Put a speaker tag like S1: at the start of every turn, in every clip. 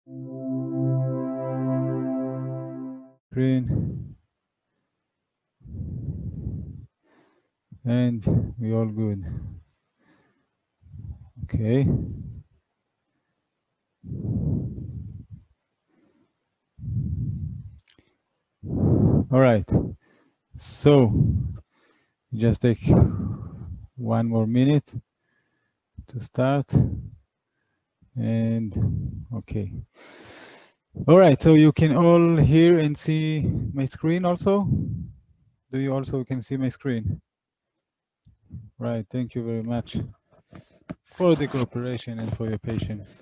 S1: Screen, and we all good. Okay. All right. So just take 1 more minute to start. And okay. All right. So you can all hear and see my screen also? Do you also can see my screen? Right. Thank you very much for the cooperation and for your patience.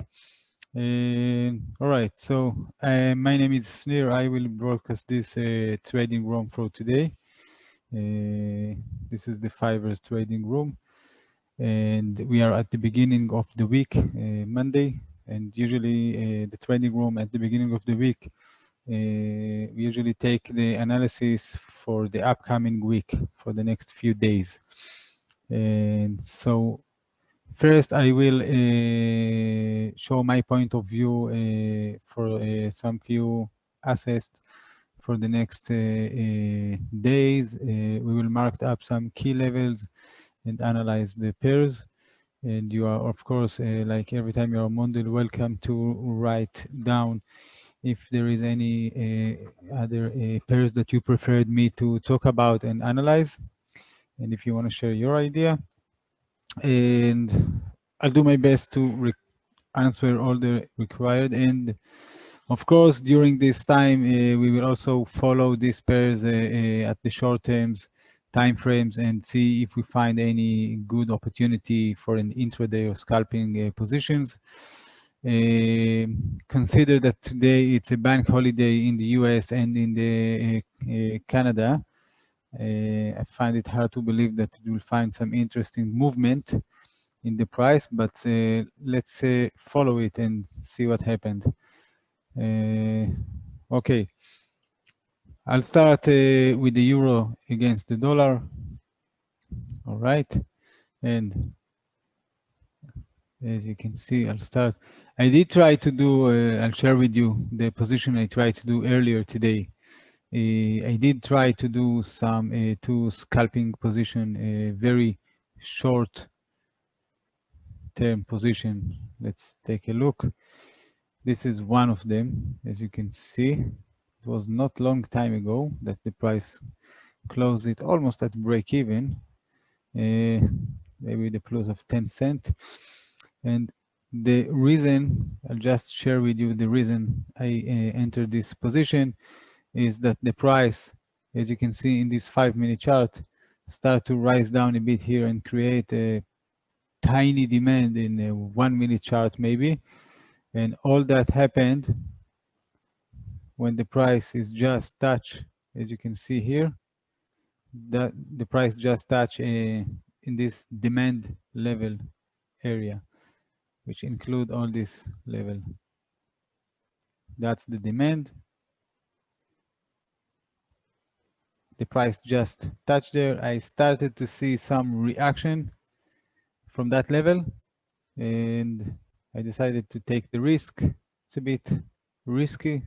S1: All right, so my name is Snir. I will broadcast this trading room for today. This is the 5ers trading room, and we are at the beginning of the week, Monday, and usually the trading room at the beginning of the week, we usually take the analysis for the upcoming week, for the next few days. And so first, I will show my point of view for some few assets for the next days. We will mark up some key levels and analyze the pairs. And you are, of course, like every time you are Monday, welcome to write down if there is any other pairs that you preferred me to talk about and analyze. And if you want to share your idea. And I'll do my best to answer all the required. And of course, during this time, we will also follow these pairs at the short terms, time frames, and see if we find any good opportunity for an intraday or scalping positions. Consider that today it's a bank holiday in the US and in the Canada. I find it hard to believe that it will find some interesting movement in the price, but let's follow it and see what happened. Okay, I'll start with the euro against the dollar. All right, and as you can see, I'll start. I did try to do, I'll share with you the position I tried to do earlier today. I did try to do some two scalping position, very short term position. Let's take a look. This is one of them, as you can see. It was not long time ago that the price closed it almost at break even, maybe the plus of 10 cents. And the reason, I'll just share with you the reason I entered this position is that the price, as you can see in this 5-minute chart, start to rise down a bit here and create a tiny demand in a 1-minute chart maybe. And all that happened when the price is just touch, as you can see here, that the price just touch in this demand level area, which include all this level. That's the demand. The price just touched there. I started to see some reaction from that level, and I decided to take the risk. It's a bit risky,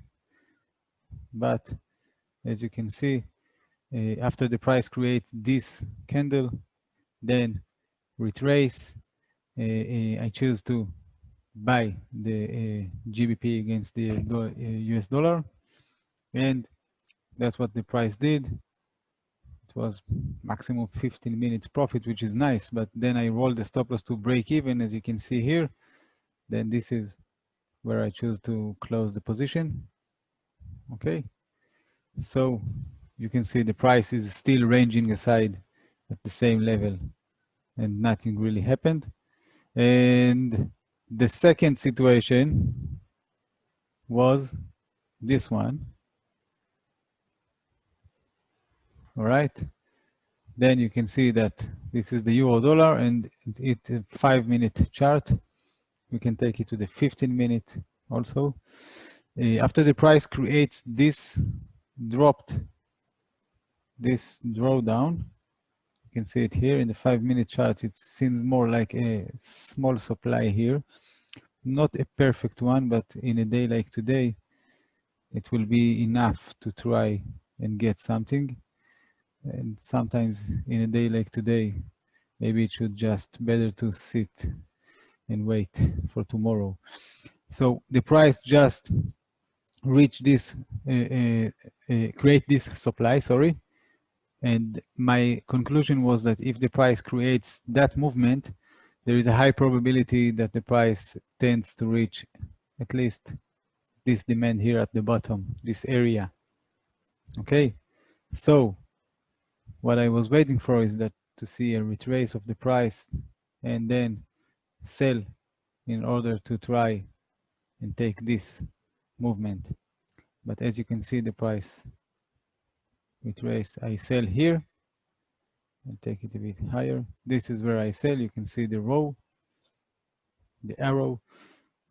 S1: but as you can see, after the price creates this candle, then retrace, I choose to buy the GBP against the US dollar, and that's what the price did. It was maximum 15 minutes profit, which is nice, but then I rolled the stop loss to break even, as you can see here. Then this is where I choose to close the position. Okay, so you can see the price is still ranging aside at the same level and nothing really happened. And the second situation was this one. All right, then you can see that this is the euro dollar, and it's a 5-minute chart. We can take it to the 15-minute also. After the price creates this drawdown, you can see it here in the 5-minute chart. It seems more like a small supply here, not a perfect one, but in a day like today, it will be enough to try and get something. And sometimes in a day like today, maybe it should just better to sit and wait for tomorrow. So the price just reach this, create this supply, sorry. And my conclusion was that if the price creates that movement, there is a high probability that the price tends to reach at least this demand here at the bottom, this area. Okay, so what I was waiting for is that to see a retrace of the price and then sell in order to try and take this movement. But as you can see, the price retrace, I sell here and take it a bit higher. This is where I sell. You can see the row, the arrow.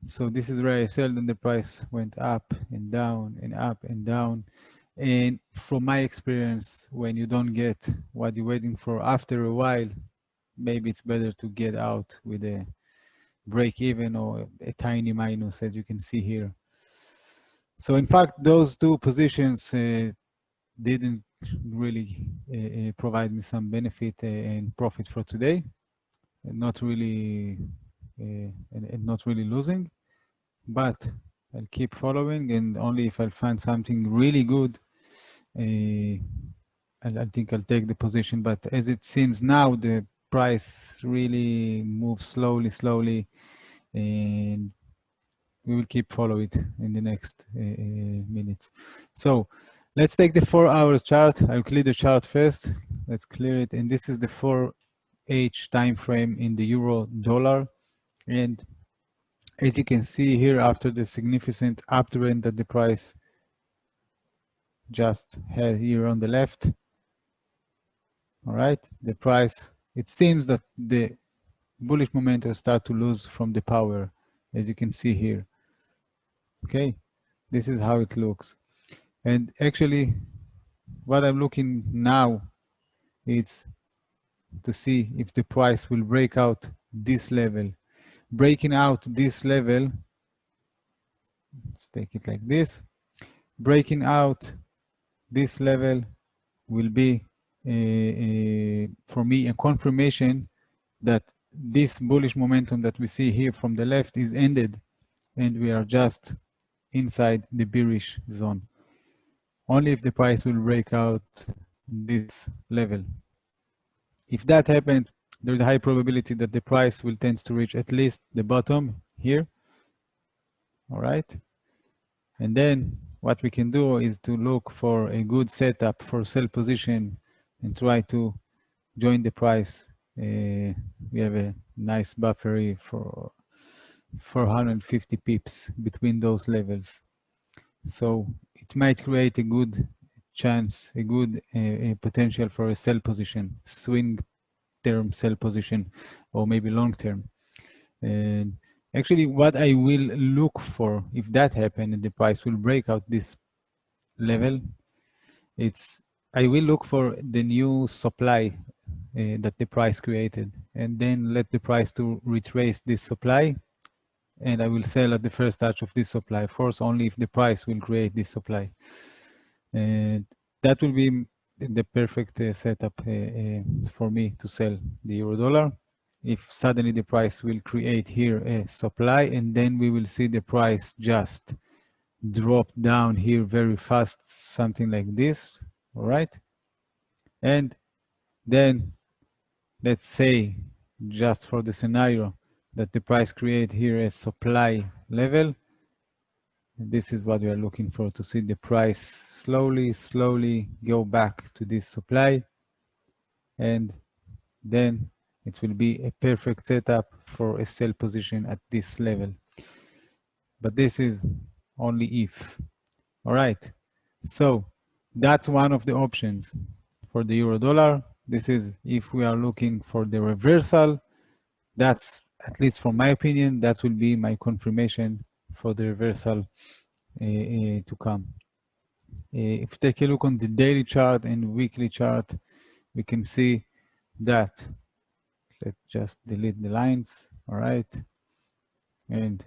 S1: So this is where I sell, and the price went up and down and up and down. And from my experience, when you don't get what you're waiting for after a while, maybe it's better to get out with a break even or a tiny minus, as you can see here. So in fact, those two positions didn't really provide me some benefit and profit for today. Not really, and not really losing, but I'll keep following, and only if I find something really good, I think I'll take the position. But as it seems now, the price really moves slowly, and we will keep follow it in the next minutes. So let's take the 4 hours chart. I'll clear the chart first. Let's clear it. And this is the 4H time frame in the euro dollar. And as you can see here, after the significant uptrend that the price just had here on the left, all right, the price, it seems that the bullish momentum start to lose from the power, as you can see here. Okay, this is how it looks. And actually, what I'm looking now is to see if the price will break out this level. Breaking out this level, let's take it like this. Breaking out this level will be, for me, a confirmation that this bullish momentum that we see here from the left is ended, and we are just inside the bearish zone. Only if the price will break out this level. If that happened, there's a high probability that the price will tend to reach at least the bottom here. All right. And then what we can do is to look for a good setup for sell position and try to join the price. We have a nice buffer for 450 pips between those levels. So it might create a good chance, a good potential for a sell position, swing term sell position, or maybe long term. And actually what I will look for, if that happens and the price will break out this level, I will look for the new supply that the price created, and then let the price to retrace this supply, and I will sell at the first touch of this supply, of course, only if the price will create this supply. And that will be the perfect setup for me to sell the euro dollar. If suddenly the price will create here a supply, and then we will see the price just drop down here very fast, something like this, all right? And then let's say, just for the scenario, that the price create here a supply level. And this is what we are looking for, to see the price slowly go back to this supply, and then it will be a perfect setup for a sell position at this level. But this is only if. All right, so that's one of the options for the euro dollar. This is if we are looking for the reversal. That's, at least from my opinion, that will be my confirmation for the reversal to come. If you take a look on the daily chart and weekly chart, we can see that, let's just delete the lines, all right? And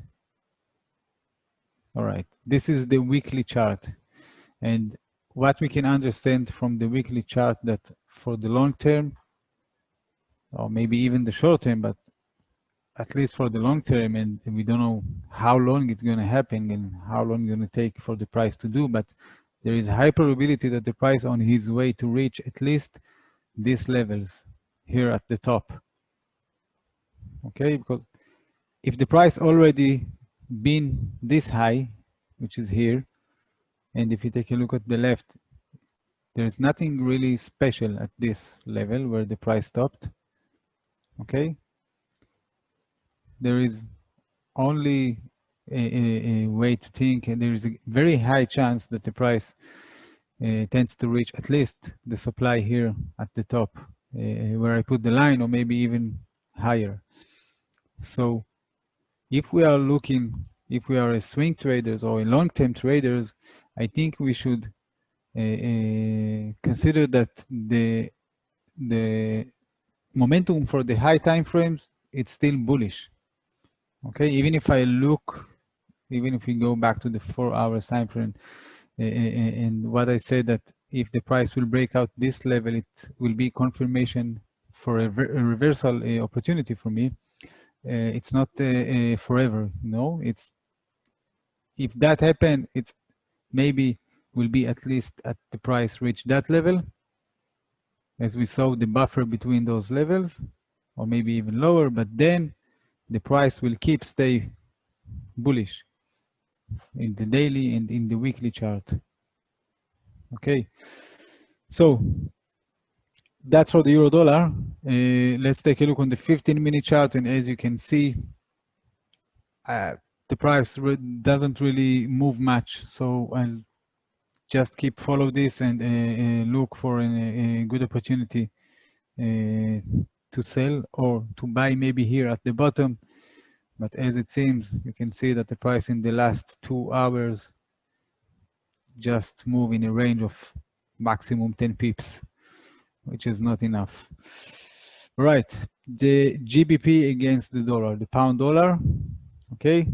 S1: All right, this is the weekly chart. And what we can understand from the weekly chart that for the long term, or maybe even the short term, but at least for the long term, and we don't know how long it's going to happen and how long it's going to take for the price to do, but there is a high probability that the price on his way to reach at least these levels here at the top. Okay, because if the price already been this high, which is here, and if you take a look at the left, there's nothing really special at this level where the price stopped. Okay, there is only a way to think, and there is a very high chance that the price tends to reach at least the supply here at the top, where I put the line, or maybe even higher. So if we are looking, if we are a swing traders or a long-term traders, I think we should consider that the momentum for the high time frames, it's still bullish. Okay, even if I look, even if we go back to the 4 hours time frame, and what I said that if the price will break out this level, it will be confirmation for a reversal opportunity for me. It's not forever, no. It's if that happen, it's maybe will be at least at the price reach that level, as we saw the buffer between those levels, or maybe even lower, but then the price will stay bullish in the daily and in the weekly chart. Okay, so that's for the euro dollar. Let's take a look on the 15-minute chart, and as you can see, the price doesn't really move much, so I'll just keep follow this and look for a good opportunity to sell or to buy, maybe here at the bottom. But as it seems, you can see that the price in the last 2 hours just move in a range of maximum 10 pips, which is not enough. Right, the GBP against the dollar, the pound dollar, okay?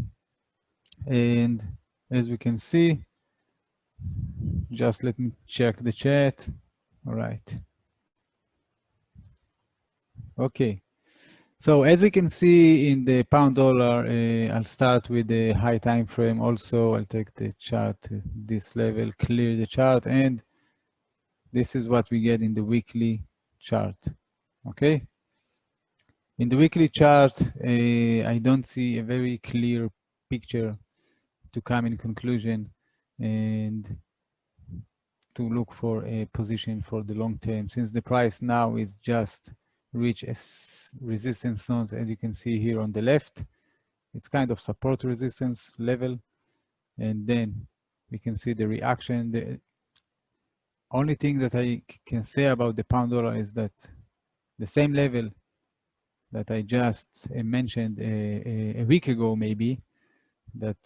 S1: And as we can see, just let me check the chat. All right. Okay. So as we can see in the pound dollar, I'll start with the high time frame. Also, I'll take the chart to this level, clear the chart, and this is what we get in the weekly chart. Okay. In the weekly chart, I don't see a very clear picture to come in conclusion and to look for a position for the long term, since the price now is just reach as resistance zones, as you can see here on the left. It's kind of support resistance level, and then we can see the reaction. The only thing that I can say about the pound dollar is that the same level that I just mentioned a week ago, maybe, that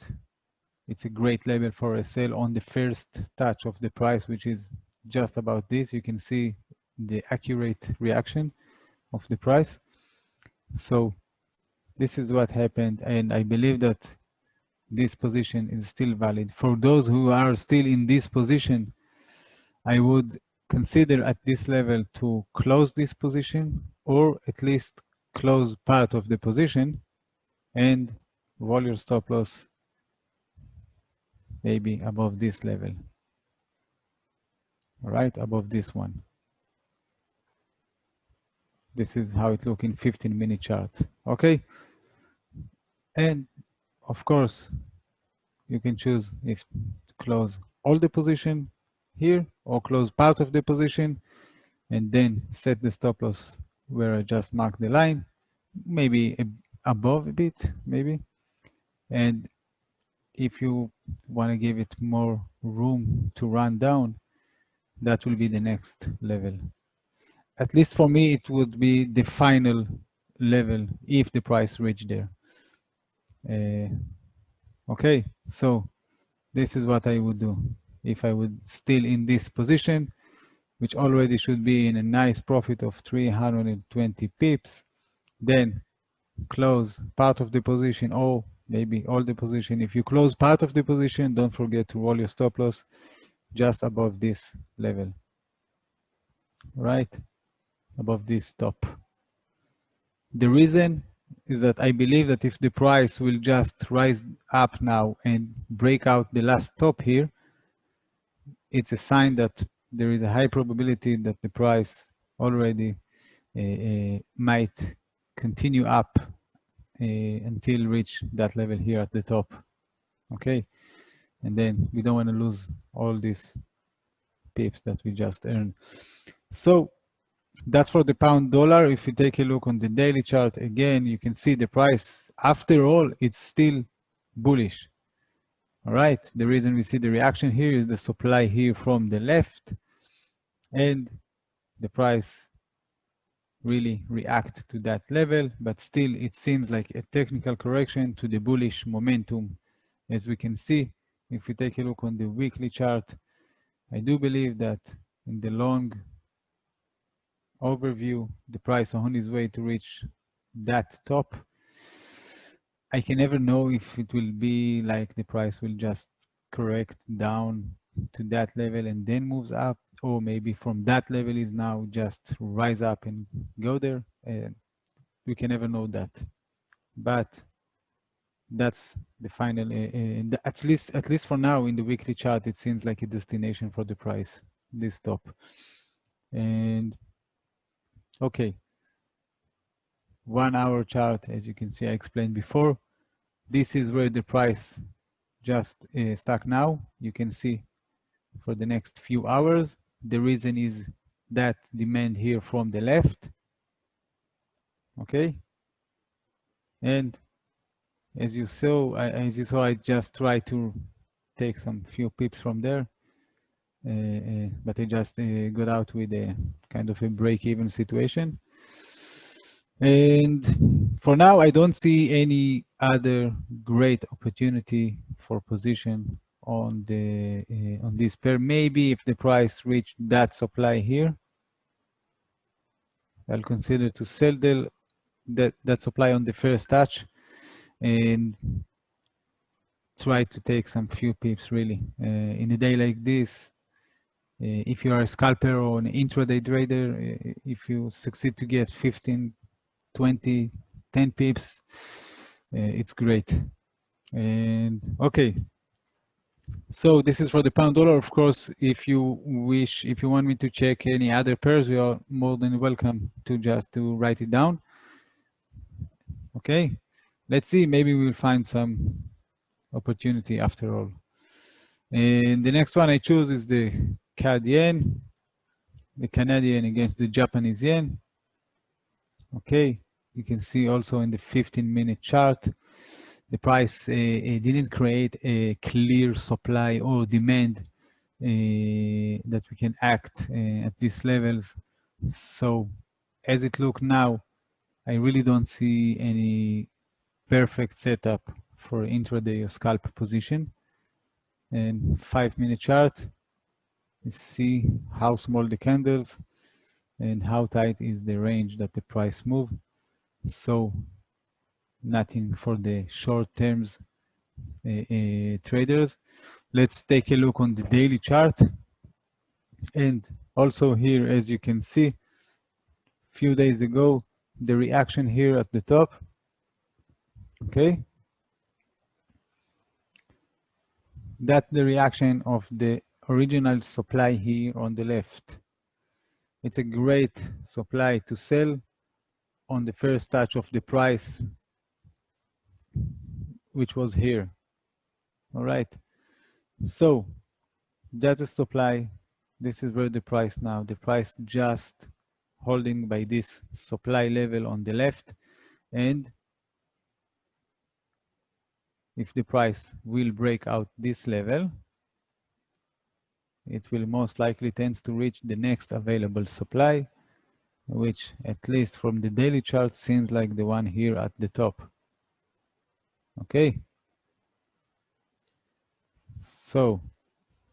S1: it's a great level for a sell on the first touch of the price, which is just about this. You can see the accurate reaction of the price. So this is what happened, and I believe that this position is still valid. For those who are still in this position, I would consider at this level to close this position, or at least close part of the position and roll your stop loss maybe above this level. All right, above this one. This is how it looks in 15-minute chart. Okay, and of course you can choose if to close all the position here or close part of the position and then set the stop loss where I just marked the line, maybe above a bit, maybe. And if you want to give it more room to run down, that will be the next level. At least for me, it would be the final level if the price reached there. Okay, so this is what I would do if I would still in this position, which already should be in a nice profit of 320 pips. Then close part of the position or maybe all the position. If you close part of the position, don't forget to roll your stop loss just above this level, right? Above this top. The reason is that I believe that if the price will just rise up now and break out the last top here, it's a sign that there is a high probability that the price already might continue up until reach that level here at the top. Okay, and then we don't want to lose all these pips that we just earned. So that's for the pound dollar. If you take a look on the daily chart, again, you can see the price, after all, it's still bullish. All right, the reason we see the reaction here is the supply here from the left, and the price really react to that level, but still it seems like a technical correction to the bullish momentum. As we can see, if we take a look on the weekly chart, I do believe that in the long overview, the price on his way to reach that top. I can never know if it will be like the price will just correct down to that level and then moves up, or maybe from that level is now just rise up and go there. We can never know that, but that's the final. At least for now in the weekly chart, it seems like a destination for the price, this top. And okay, 1 hour chart, as you can see, I explained before. This is where the price just stuck now. You can see for the next few hours. The reason is that demand here from the left. Okay, and as you saw, I just tried to take some few pips from there, but I just got out with a kind of a break-even situation. And for now, I don't see any other great opportunity for position on the on this pair. Maybe if the price reached that supply here, I'll consider to sell that supply on the first touch and try to take some few pips really. In a day like this, if you are a scalper or an intraday trader, if you succeed to get 15, 20, 10 pips, it's great. And okay, so this is for the pound dollar. Of course, if you wish, if you want me to check any other pairs, you are more than welcome to just to write it down. Okay, let's see, maybe we'll find some opportunity after all. And the next one I choose is the CAD yen, the Canadian against the Japanese yen. Okay, you can see also in the 15-minute chart, the price didn't create a clear supply or demand that we can act at these levels. So as it looks now, I really don't see any perfect setup for intraday or scalp position. And 5-minute chart, you see how small the candles and how tight is the range that the price move. So nothing for the short terms traders. Let's take a look on the daily chart. And also here, as you can see, a few days ago, the reaction here at the top, okay? That's the reaction of the original supply here on the left. It's a great supply to sell on the first touch of the price, which was here. All right. So that's the supply. This is where the price now. The price just holding by this supply level on the left. And if the price will break out this level, it will most likely tends to reach the next available supply, which at least from the daily chart seems like the one here at the top. Okay. So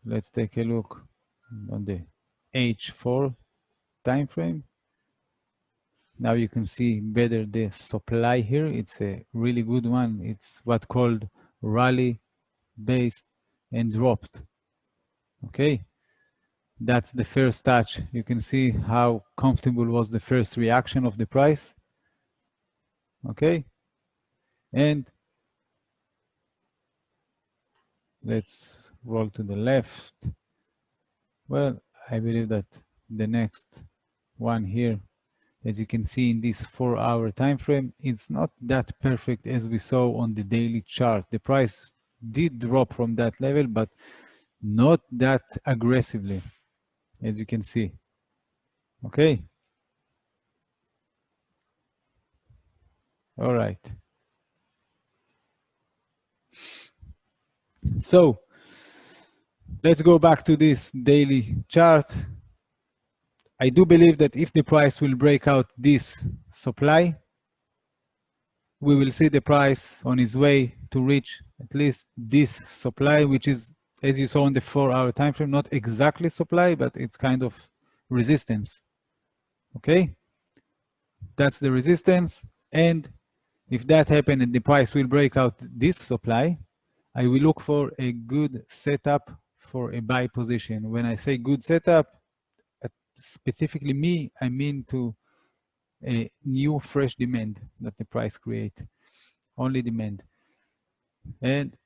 S1: let's take a look on the H4 time frame. Now you can see better the supply here. It's a really good one. It's what called rally based and dropped. Okay, that's the first touch. You can see how comfortable was the first reaction of the price. Okay, and let's roll to the left. Well, I believe that the next one here, as you can see in this 4-hour time frame, it's not that perfect as we saw on the daily chart. The price did drop from that level, but not that aggressively, as you can see. Okay. All right. So let's go back to this daily chart. I do believe that if the price will break out this supply, we will see the price on its way to reach at least this supply, which is, as you saw on the 4-hour time frame, not exactly supply, but it's kind of resistance. Okay, that's the resistance. And if that happens and the price will break out this supply, I will look for a good setup for a buy position. When I say good setup, specifically me, I mean to a new fresh demand that the price create, only demand. And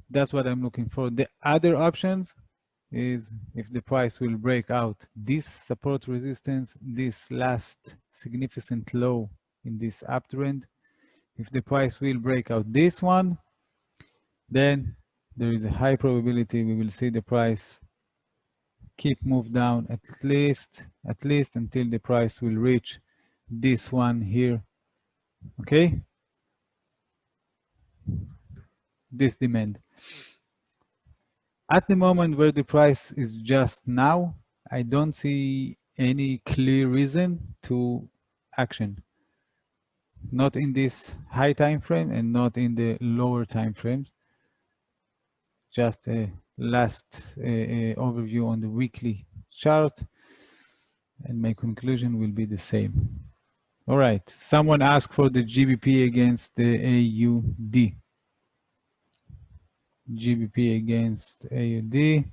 S1: that's what I'm looking for. The other options is if the price will break out this support resistance, this last significant low in this uptrend. If the price will break out this one, then there is a high probability we will see the price keep move down at least until the price will reach this one here. Okay, this demand. At the moment where the price is just now, I don't see any clear reason to action. Not in this high time frame and not in the lower time frames. Just a last overview on the weekly chart, and my conclusion will be the same. All right, someone asked for the GBP against the AUD. GBP against AUD.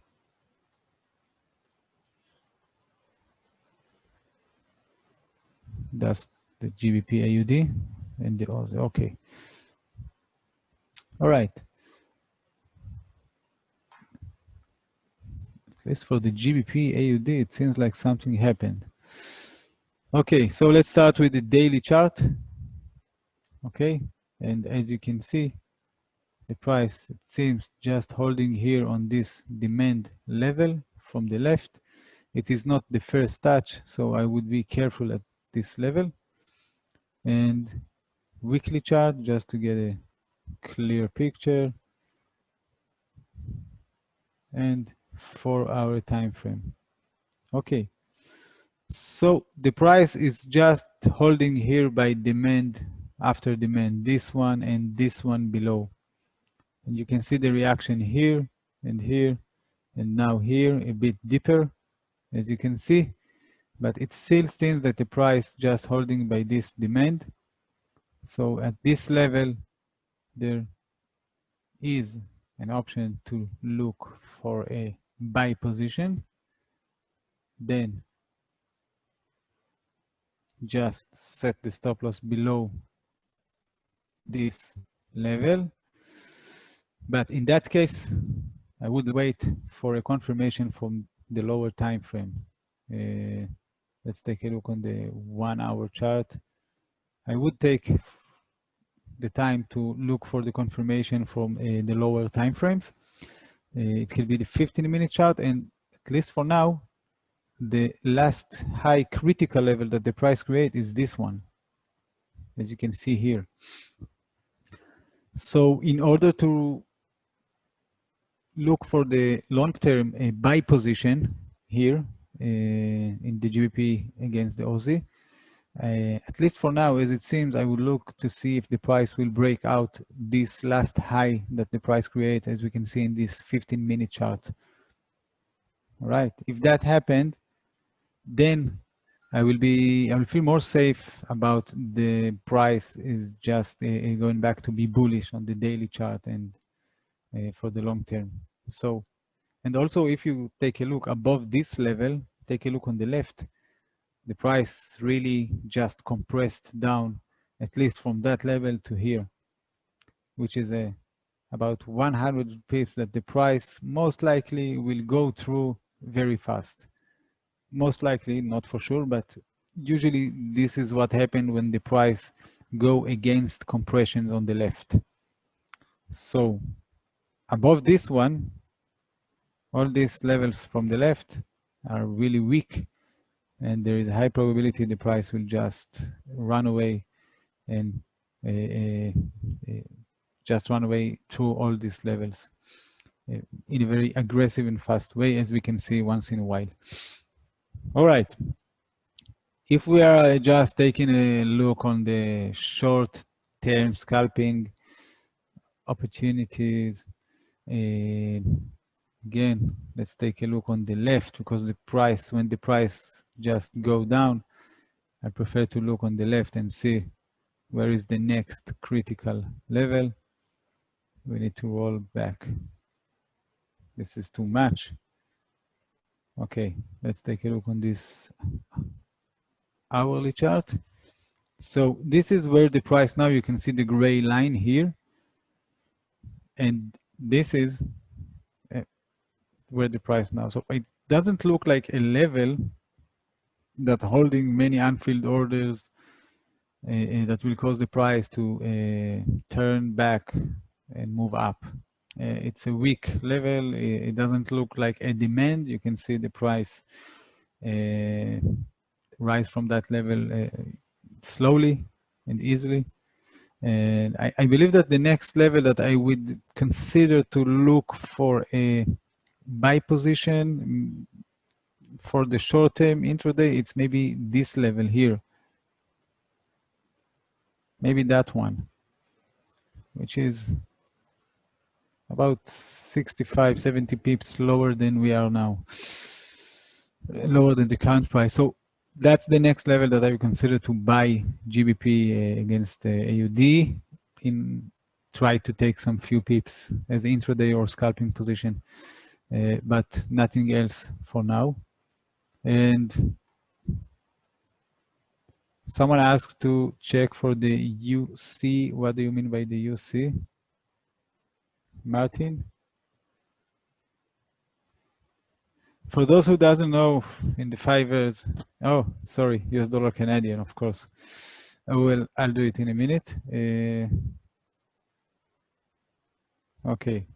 S1: That's the GBP AUD and the Aussie. Okay. All right. At least for the GBP AUD, it seems like something happened. Okay, so let's start with the daily chart. Okay, and as you can see, the price, it seems just holding here on this demand level from the left. It is not the first touch, so I would be careful at this level. And weekly chart, just to get a clear picture, and 4-hour time frame. Okay, so the price is just holding here by demand after demand, this one and this one below. And you can see the reaction here and here and now here, a bit deeper, as you can see, but it still seems that the price just holding by this demand. So at this level, there is an option to look for a buy position. Then just set the stop loss below this level. But in that case, I would wait for a confirmation from the lower time frame. Let's take a look on the 1-hour chart. I would take the time to look for the confirmation from the lower time frames. It could be the 15-minute chart, and at least for now, the last high critical level that the price create is this one, as you can see here. So in order to look for the long-term buy position here in the GBP against the Aussie, at least for now, as it seems, I would look to see if the price will break out this last high that the price creates, as we can see in this 15-minute chart. All right, if that happened, then I will feel more safe about the price is just going back to be bullish on the daily chart and for the long term. So, and also if you take a look above this level, take a look on the left, the price really just compressed down, at least from that level to here, which is about 100 pips that the price most likely will go through very fast. Most likely, not for sure, but usually this is what happened when the price go against compressions on the left. So above this one, all these levels from the left are really weak, and there is a high probability the price will just run away and just run away through all these levels in a very aggressive and fast way, as we can see once in a while. All right. If we are just taking a look on the short-term scalping opportunities, again, let's take a look on the left, because the price, when the price just go down, I prefer to look on the left and see where is the next critical level. We need to roll back. This is too much. Okay, let's take a look on this hourly chart. So this is where the price, now you can see the gray line here. And this is where the price now. So it doesn't look like a level that holding many unfilled orders that will cause the price to turn back and move up. It's a weak level. It doesn't look like a demand. You can see the price rise from that level slowly and easily. And I believe that the next level that I would consider to look for a buy position for the short term intraday, it's maybe this level here. Maybe that one, which is about 65, 70 pips lower than we are now, lower than the current price. So that's the next level that I would consider to buy GBP against AUD, in try to take some few pips as intraday or scalping position, but nothing else for now. And someone asked to check for the UC. What do you mean by the UC, Martin? For those who doesn't know, in the 5ers, oh, sorry, US dollar Canadian, of course. I'll do it in a minute. Okay.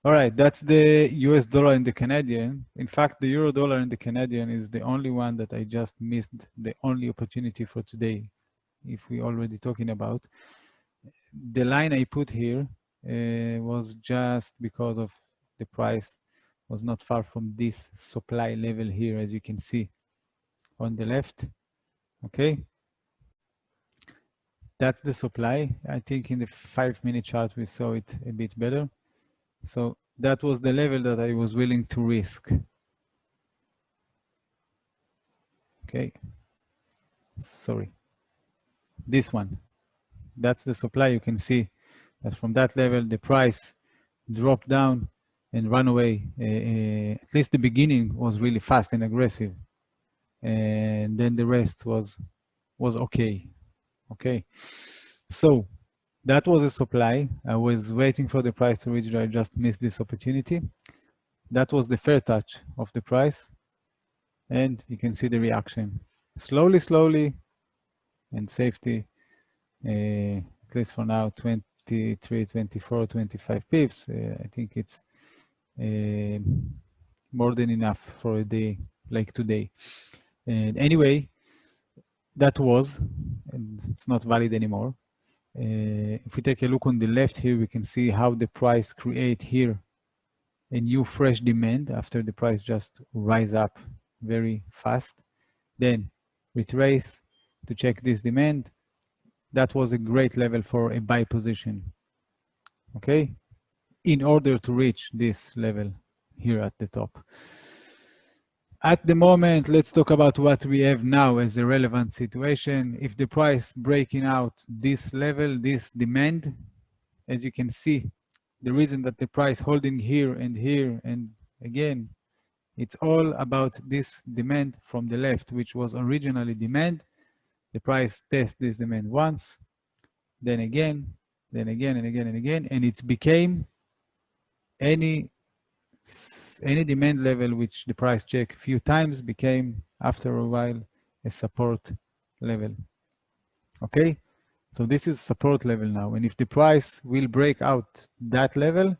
S1: All right, that's the US dollar and the Canadian. In fact, the euro dollar and the Canadian is the only one that I just missed, the only opportunity for today, if we already talking about. The line I put here was just because of the price was not far from this supply level here, as you can see on the left. Okay, that's the supply. I think in the 5-minute chart we saw it a bit better. So that was the level that I was willing to risk. Okay, sorry, this one, that's the supply. You can see that from that level the price dropped down and run away. At least the beginning was really fast and aggressive, and then the rest was okay. Okay, so that was a supply. I was waiting for the price to reach. I just missed this opportunity. That was the fair touch of the price, and you can see the reaction. Slowly, and safety, at least for now, 23, 24, 25 pips. I think it's more than enough for a day like today. And anyway, that was, and it's not valid anymore. If we take a look on the left here, we can see how the price create here a new fresh demand after the price just rise up very fast. Then retrace to check this demand. That was a great level for a buy position. Okay, in order to reach this level here at the top. At the moment, let's talk about what we have now as a relevant situation. If the price breaking out this level, this demand, as you can see, the reason that the price holding here and again, it's all about this demand from the left, which was originally demand. The price tests this demand once, then again, then again and again and again, and it's became any demand level which the price check a few times became after a while a support level. Okay, so this is support level now, and if the price will break out that level,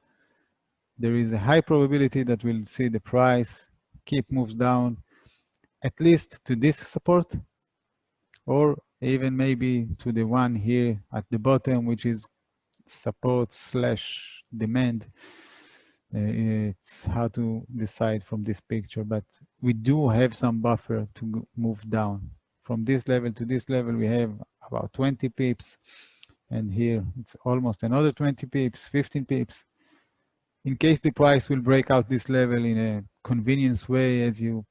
S1: there is a high probability that we'll see the price keep moves down at least to this support, or even maybe to the one here at the bottom, which is support slash demand. It's hard to decide from this picture, but we do have some buffer to move down. From this level to this level, we have about 20 pips, and here it's almost another 20 pips, 15 pips. In case the price will break out this level in a convenience way, as you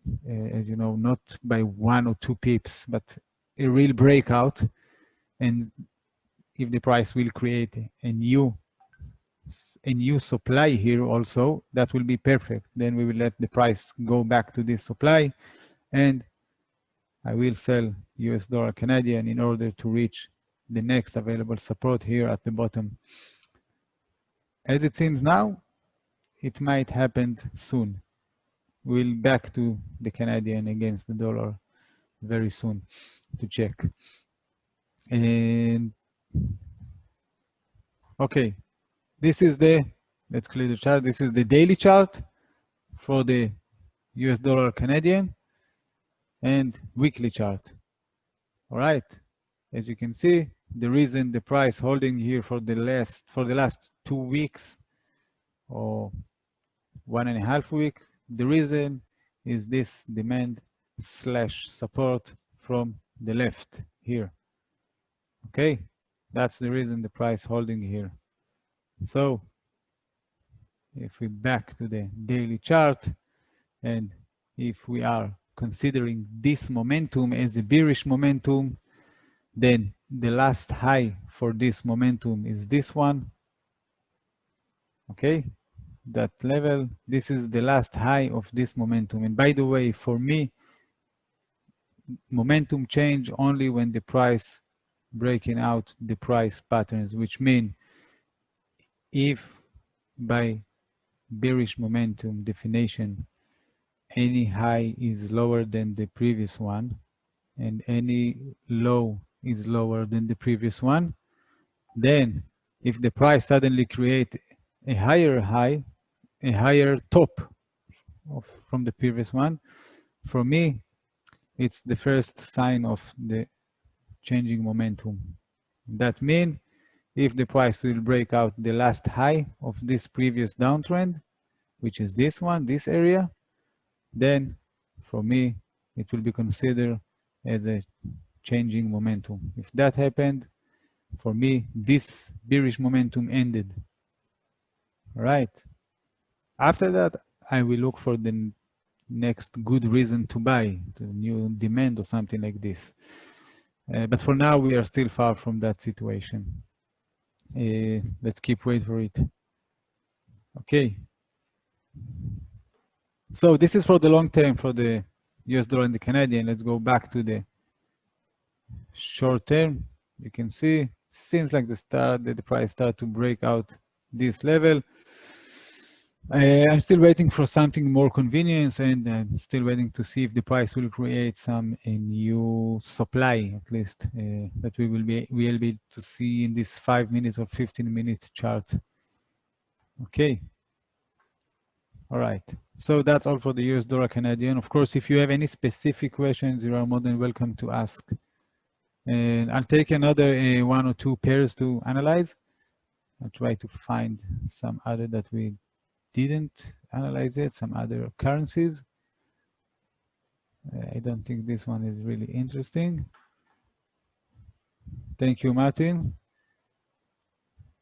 S1: know, not by 1 or 2 pips, but a real breakout, and if the price will create a new supply here also, that will be perfect. Then we will let the price go back to this supply, and I will sell US dollar Canadian in order to reach the next available support here at the bottom. As it seems now, it might happen soon. We'll back to the Canadian against the dollar very soon to check. And okay, this is the, let's clear the chart. This is the daily chart for the US dollar Canadian and weekly chart. All right, as you can see, the reason the price holding here for the last 2 weeks or 1.5 weeks, the reason is this demand slash support from the left here. Okay, that's the reason the price holding here. So if we back to the daily chart, and if we are considering this momentum as a bearish momentum, then the last high for this momentum is this one. Okay, that level, this is the last high of this momentum. And by the way, for me, momentum change only when the price breaking out the price patterns, which mean if by bearish momentum definition, any high is lower than the previous one, and any low is lower than the previous one, then if the price suddenly create a higher high, a higher top from the previous one, for me, it's the first sign of the changing momentum. That means if the price will break out the last high of this previous downtrend, which is this one, this area, then for me, it will be considered as a changing momentum. If that happened, for me, this bearish momentum ended. All right. After that, I will look for the next good reason to buy, the new demand or something like this. But for now, we are still far from that situation. Let's keep waiting for it. Okay. So this is for the long term for the US dollar and the Canadian. Let's go back to the short term. You can see, seems like the price start to break out this level. I'm still waiting for something more convenience, and I'm still waiting to see if the price will create some new supply, at least that we'll be able to see in this 5 minutes or 15-minute chart. Okay. All right. So that's all for the US dollar Canadian. Of course, if you have any specific questions, you are more than welcome to ask. And I'll take another 1 or 2 pairs to analyze. I'll try to find some other that we didn't analyze it, some other currencies. I don't think this one is really interesting. Thank you, Martin.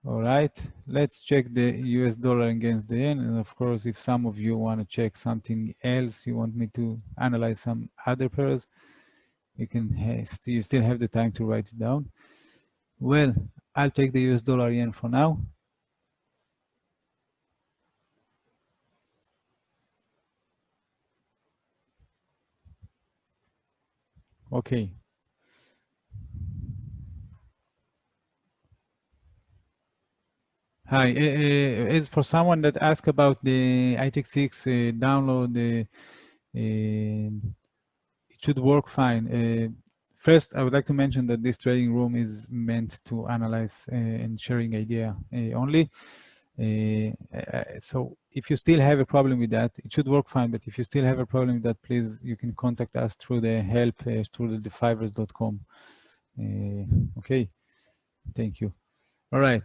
S1: All right, let's check the US dollar against the yen. And of course, if some of you want to check something else, you want me to analyze some other pairs, you can you still have the time to write it down. Well, I'll take the US dollar yen for now. Okay. Hi. As for someone that asked about the iTech6 download, it should work fine. First, I would like to mention that this trading room is meant to analyze and sharing idea only. So if you still have a problem with that, it should work fine. But if you still have a problem with that, please, you can contact us through the help through the the5ers.com. Okay, thank you. All right,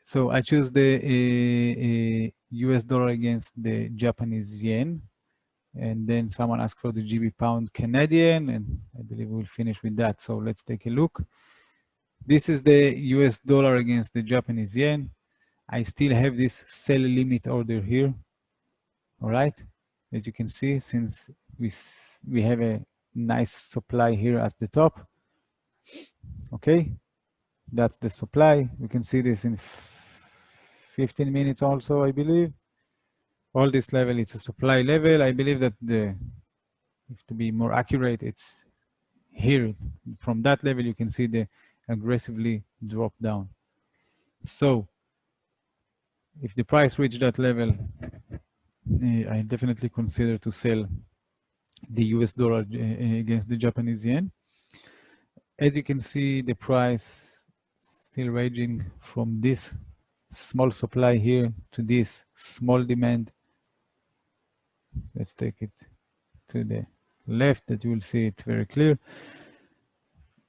S1: so I choose the US dollar against the Japanese yen. And then someone asked for the GB pound Canadian, and I believe we'll finish with that. So let's take a look. This is the US dollar against the Japanese yen. I still have this sell limit order here. All right, as you can see, since we have a nice supply here at the top. Okay, that's the supply. We can see this in 15 minutes also, I believe. All this level, it's a supply level. I believe that if to be more accurate, it's here. From that level, you can see the aggressively drop down. So if the price reached that level, I definitely consider to sell the US dollar against the Japanese yen. As you can see, the price still ranging from this small supply here to this small demand. Let's take it to the left that you will see it very clear.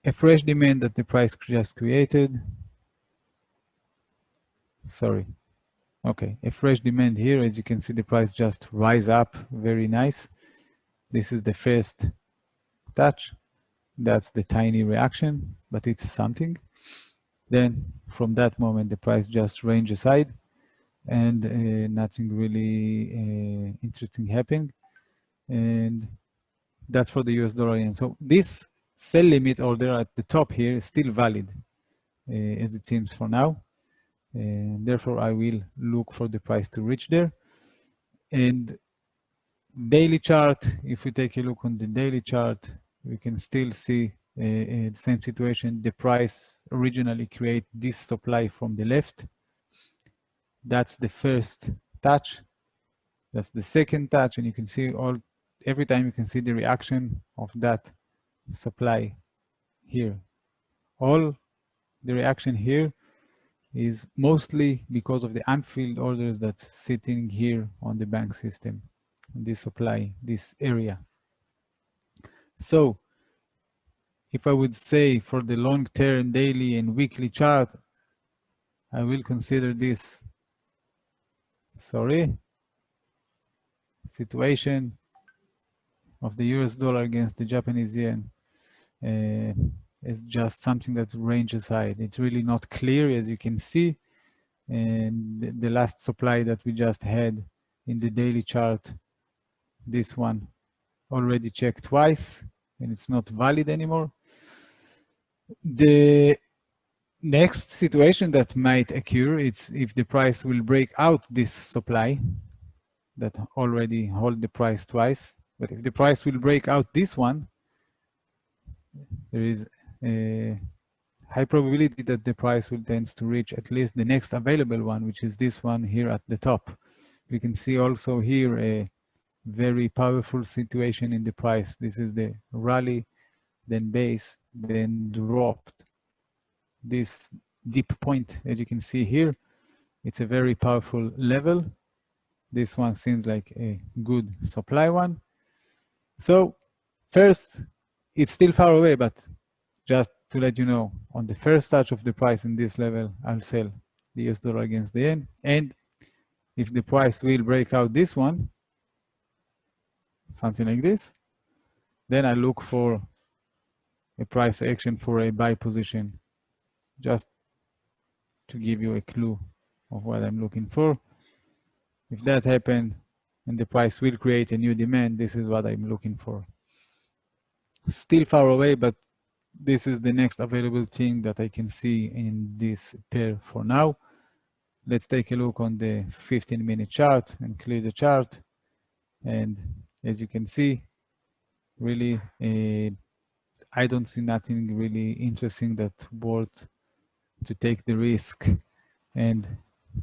S1: A fresh demand that the price just created. Sorry. Okay, a fresh demand here. As you can see, the price just rise up. Very nice. This is the first touch. That's the tiny reaction, but it's something. Then from that moment, the price just range aside and nothing really interesting happened. And that's for the US dollar yen. So this sell limit order at the top here is still valid as it seems for now. And therefore, I will look for the price to reach there. And daily chart, if we take a look on the daily chart, we can still see the same situation. The price originally create this supply from the left. That's the first touch. That's the second touch, and you can see every time you can see the reaction of that supply here. All the reaction here is mostly because of the unfilled orders that's sitting here on the bank system, this supply, this area. So if I would say for the long-term daily and weekly chart, I will consider this, situation of the US dollar against the Japanese yen is just something that ranges high. It's really not clear, as you can see. And the last supply that we just had in the daily chart, this one already checked twice, and it's not valid anymore. The next situation that might occur, it's if the price will break out this supply that already hold the price twice. But if the price will break out this one, there is a high probability that the price will tend to reach at least the next available one, which is this one here at the top. We can see also here a very powerful situation in the price. This is the rally, then base, then dropped. This deep point, as you can see here, it's a very powerful level. This one seems like a good supply one. So first, it's still far away, but just to let you know, on the first touch of the price in this level, I'll sell the US dollar against the yen. And if the price will break out this one, something like this, then I look for a price action for a buy position. Just to give you a clue of what I'm looking for. If that happened and the price will create a new demand, this is what I'm looking for. Still far away, but this is the next available thing that I can see in this pair for now. Let's take a look on the 15-minute chart and clear the chart. And as you can see, really, I don't see nothing really interesting that worth to take the risk and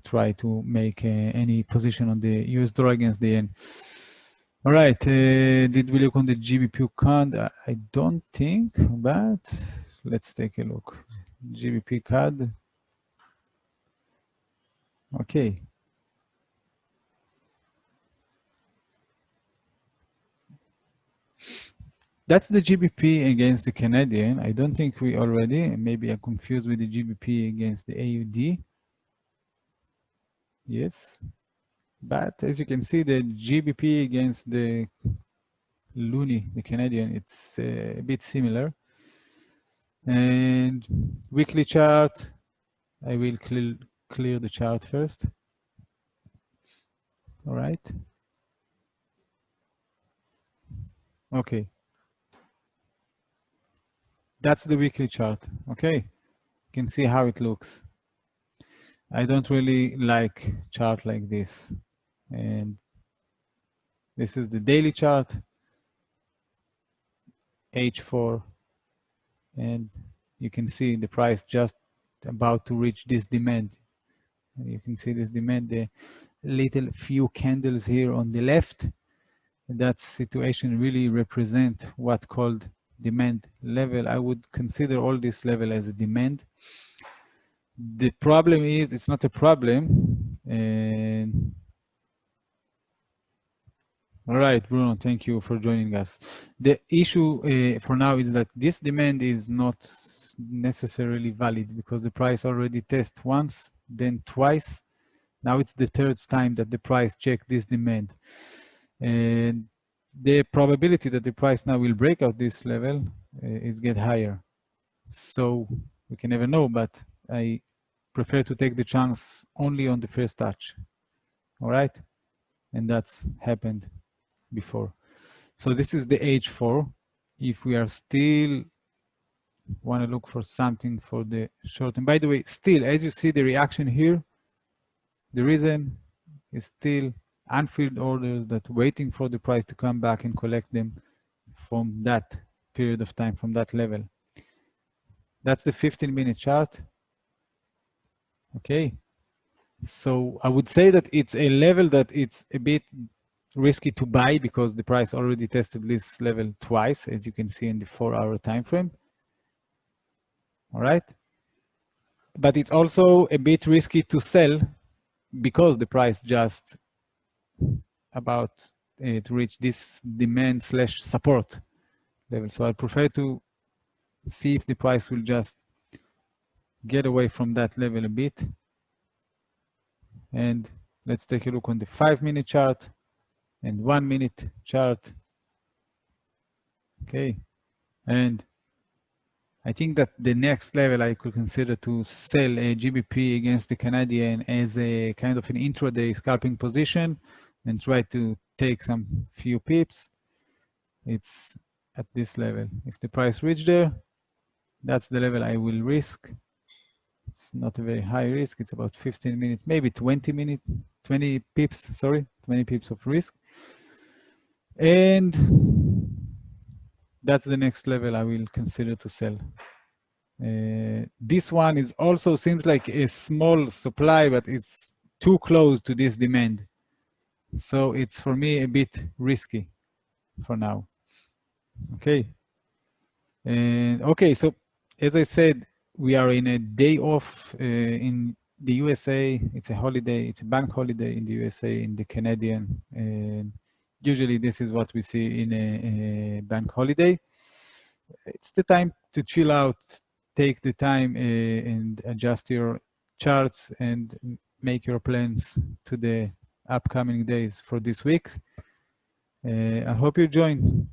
S1: try to make any position on the US dollar against the yen. All right, did we look on the GBP CAD? I don't think, but let's take a look. GBP CAD. Okay. That's the GBP against the Canadian. I don't think we already, maybe I'm confused with the GBP against the AUD. Yes. But as you can see, the GBP against the Loonie, the Canadian, it's a bit similar. And weekly chart, I will clear the chart first. All right. Okay. That's the weekly chart. Okay. You can see how it looks. I don't really like chart like this. And this is the daily chart, H4. And you can see the price just about to reach this demand. You can see this demand, the little few candles here on the left. That situation really represent what called demand level. I would consider all this level as a demand. The problem is, it's not a problem. And all right, Bruno, thank you for joining us. The issue for now is that this demand is not necessarily valid because the price already tested once, then twice. Now it's the third time that the price checked this demand. And the probability that the price now will break out this level is get higher. So we can never know, but I prefer to take the chance only on the first touch. All right? And that's happened before. So this is the H4. If we are still want to look for something for the short, and by the way, still, as you see the reaction here, the reason is still unfilled orders that waiting for the price to come back and collect them from that period of time, from that level. That's the 15-minute chart. Okay. So I would say that it's a level that it's a bit risky to buy because the price already tested this level twice, as you can see in the 4-hour time frame. All right. But it's also a bit risky to sell because the price just about to reach this demand / support level. So I prefer to see if the price will just get away from that level a bit. And let's take a look on the 5-minute chart and 1-minute chart. Okay. And I think that the next level I could consider to sell a GBP against the Canadian as a kind of an intraday scalping position and try to take some few pips. It's at this level. If the price reach there, that's the level I will risk. It's not a very high risk. It's about 15 minutes, maybe 20 pips, sorry, 20 pips of risk. And that's the next level I will consider to sell. This one is also seems like a small supply, but it's too close to this demand. So it's for me a bit risky for now. Okay. And okay, so as I said, we are in a day off in the USA. It's a holiday. It's a bank holiday in the USA, in the Canadian. And usually this is what we see in a bank holiday. It's the time to chill out, take the time and adjust your charts and make your plans to the upcoming days for this week. I hope you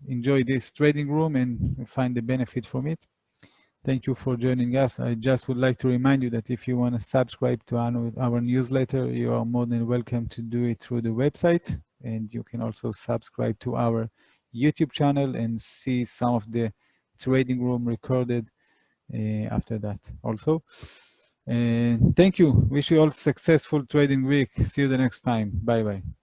S1: enjoy this trading room and find the benefit from it. Thank you for joining us. I just would like to remind you that if you want to subscribe to our newsletter, you are more than welcome to do it through the website. And you can also subscribe to our YouTube channel and see some of the trading room recorded after that also. Thank you. Wish you all successful trading week. See you the next time. Bye-bye.